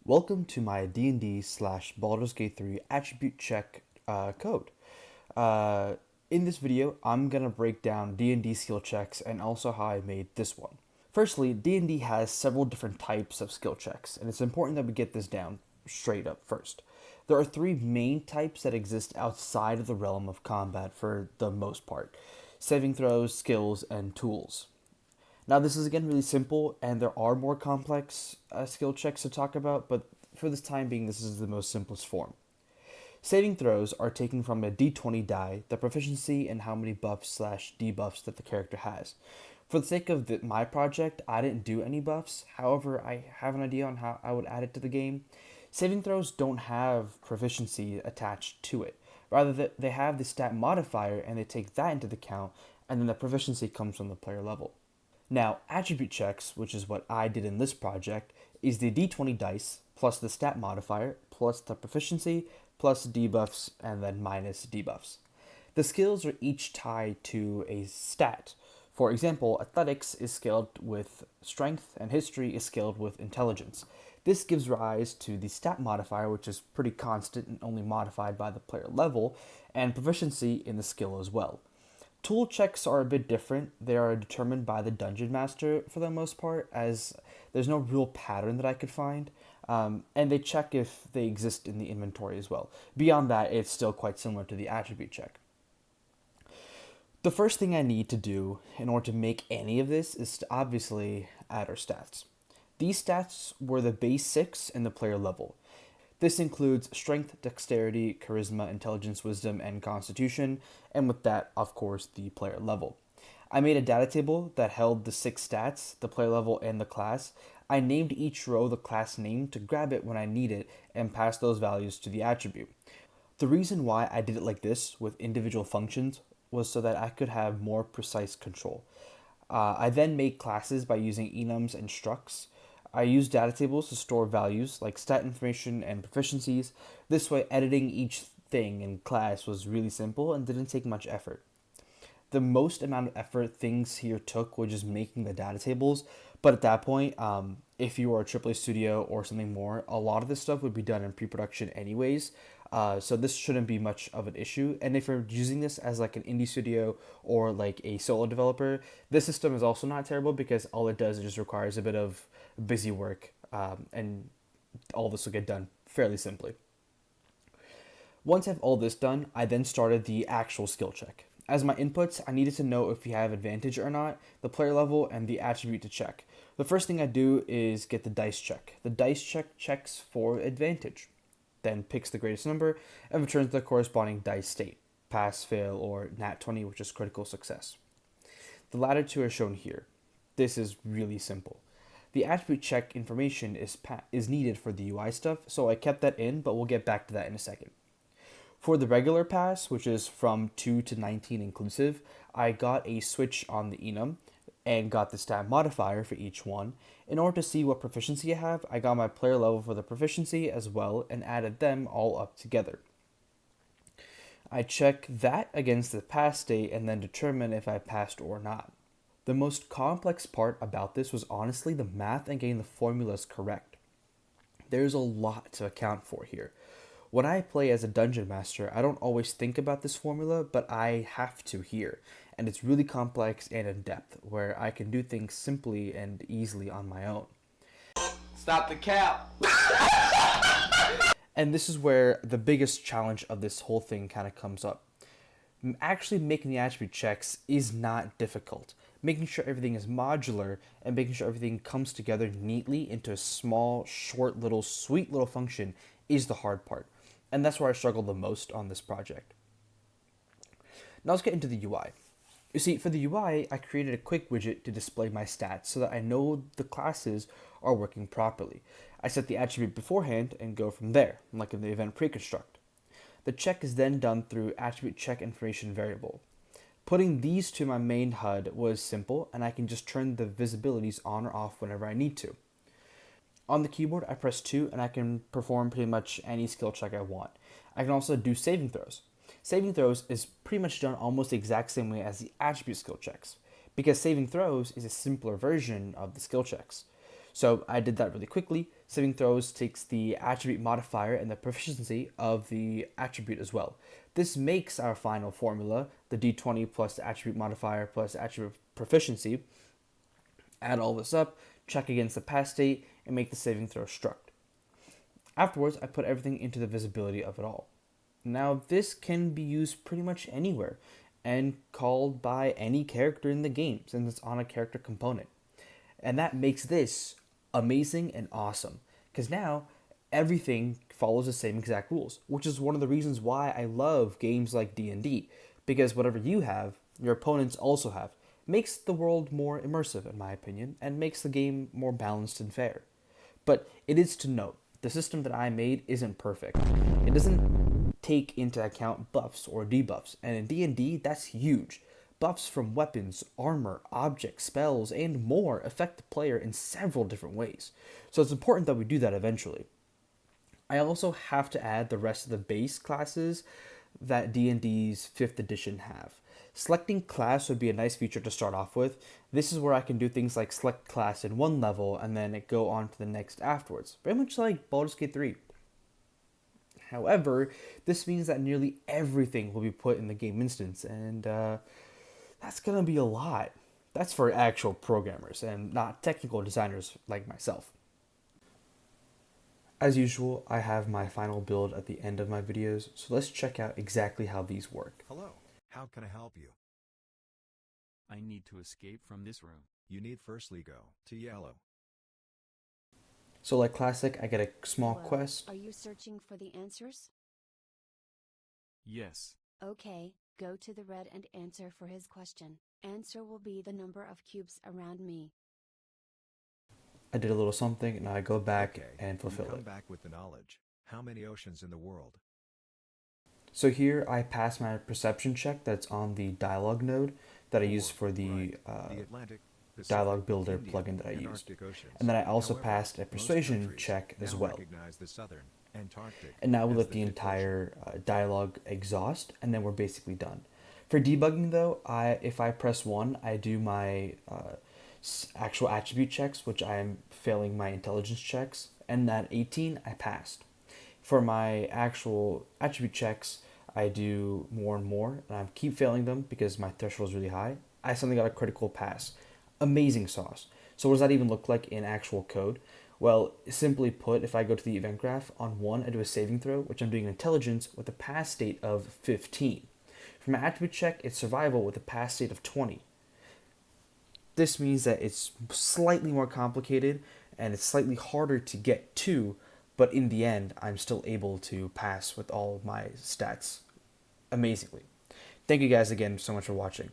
Welcome to my DnD / Baldur's Gate 3 attribute check code. Uh, in this video, I'm going to break down DnD skill checks and also how I made this one. Firstly, DnD has several different types of skill checks, and it's important that we get this down straight up first. There are three main types that exist outside of the realm of combat for the most part: saving throws, skills, and tools. Now, this is again really simple, and there are more complex skill checks to talk about, but for this time being, this is the most simplest form. Saving throws are taken from a d20 die, the proficiency, and how many buffs / debuffs that the character has. For the sake of my project, I didn't do any buffs. However, I have an idea on how I would add it to the game. Saving throws don't have proficiency attached to it. Rather, they have the stat modifier, and they take that into account, and then the proficiency comes from the player level. Now, attribute checks, which is what I did in this project, is the d20 dice plus the stat modifier plus the proficiency plus debuffs and then minus debuffs. The skills are each tied to a stat. For example, athletics is scaled with strength and history is scaled with intelligence. This gives rise to the stat modifier, which is pretty constant and only modified by the player level, and proficiency in the skill as well. Tool checks are a bit different. They are determined by the dungeon master for the most part, as there's no real pattern that I could find, and they check if they exist in the inventory as well. Beyond that, it's still quite similar to the attribute check. The first thing I need to do in order to make any of this is to obviously add our stats. These stats were the base 6 in the player level. This includes strength, dexterity, charisma, intelligence, wisdom, and constitution, and with that, of course, the player level. I made a data table that held the 6 stats, the player level, and the class. I named each row the class name to grab it when I need it and pass those values to the attribute. The reason why I did it like this with individual functions was so that I could have more precise control. I then made classes by using enums and structs. I used data tables to store values like stat information and proficiencies. This way, editing each thing in class was really simple and didn't take much effort. The most amount of effort things here took was just making the data tables, but at that point, if you were a AAA studio or something more, a lot of this stuff would be done in pre-production anyways, so this shouldn't be much of an issue. And if you're using this as like an indie studio or like a solo developer, this system is also not terrible because all it does is just requires a bit of busy work, and all this will get done fairly simply. Once I have all this done, I then started the actual skill check. As my inputs, I needed to know if you have advantage or not, the player level, and the attribute to check. The first thing I do is get the dice check. The dice check checks for advantage, then picks the greatest number and returns the corresponding dice state, pass, fail, or nat 20, which is critical success. The latter two are shown here. This is really simple. The attribute check information is needed for the UI stuff, so I kept that in, but we'll get back to that in a second. For the regular pass, which is from 2 to 19 inclusive, I got a switch on the enum and got the stat modifier for each one. In order to see what proficiency I have, I got my player level for the proficiency as well and added them all up together. I check that against the pass state and then determine if I passed or not. The most complex part about this was honestly the math and getting the formulas correct. There's a lot to account for here. When I play as a dungeon master, I don't always think about this formula, but I have to here. And it's really complex and in depth, where I can do things simply and easily on my own. Stop the cap! And this is where the biggest challenge of this whole thing kind of comes up. Actually making the attribute checks is not difficult. Making sure everything is modular and making sure everything comes together neatly into a small, short, little, sweet little function is the hard part. And that's where I struggled the most on this project. Now let's get into the UI. You see, for the UI, I created a quick widget to display my stats so that I know the classes are working properly. I set the attribute beforehand and go from there, like in the event preconstruct. The check is then done through attribute check information variable. Putting these to my main HUD was simple, and I can just turn the visibilities on or off whenever I need to. On the keyboard, I press 2 and I can perform pretty much any skill check I want. I can also do saving throws. Saving throws is pretty much done almost the exact same way as the attribute skill checks, because saving throws is a simpler version of the skill checks. So I did that really quickly, Saving throws takes the attribute modifier and the proficiency of the attribute as well. This makes our final formula, the d20 plus the attribute modifier plus attribute proficiency. Add all this up, check against the pass state, and make the saving throw struct. Afterwards, I put everything into the visibility of it all. Now, this can be used pretty much anywhere and called by any character in the game since it's on a character component. And that makes this amazing and awesome because now everything follows the same exact rules, which is one of the reasons why I love games like D&D, because whatever you have, your opponents also have. Makes the world more immersive, in my opinion, and makes the game more balanced and fair. But it is to note, the system that I made isn't perfect. It doesn't take into account buffs or debuffs, and in D&D, that's huge. Buffs from weapons, armor, objects, spells, and more affect the player in several different ways, so it's important that we do that eventually. I also have to add the rest of the base classes that D&D's 5th edition have. Selecting class would be a nice feature to start off with. This is where I can do things like select class in one level and then go on to the next afterwards, very much like Baldur's Gate 3. However, this means that nearly everything will be put in the game instance, and that's gonna be a lot. That's for actual programmers and not technical designers like myself. As usual, I have my final build at the end of my videos, so let's check out exactly how these work. Hello, how can I help you? I need to escape from this room. You need firstly go to yellow. So like classic, I get a small Hello, quest. Are you searching for the answers? Yes. Okay, go to the red and answer for his question. Answer will be the number of cubes around me. I did a little something, and I go back Okay, and fulfill you come it. back with the knowledge. How many oceans in the world? So here I pass my perception check that's on the dialogue node that I use Four, for the right. The Atlantic, Pacific, dialogue builder Indian, plugin that I and used. Arctic Oceans. And then I also However, passed a most persuasion countries check as now well. recognize the southern, Antarctic, And now we as let the fifth ocean. entire dialogue exhaust, and then we're basically done. For debugging though, if I press 1, I do my actual attribute checks, which I am failing my intelligence checks, and at 18, I passed. For my actual attribute checks, I do more and more, and I keep failing them because my threshold is really high. I suddenly got a critical pass. Amazing sauce. So what does that even look like in actual code? Well, simply put, if I go to the event graph, on 1 I do a saving throw, which I'm doing intelligence with a pass state of 15. For my attribute check, it's survival with a pass state of 20. This means that it's slightly more complicated and it's slightly harder to get to, but in the end, I'm still able to pass with all of my stats amazingly. Thank you guys again so much for watching.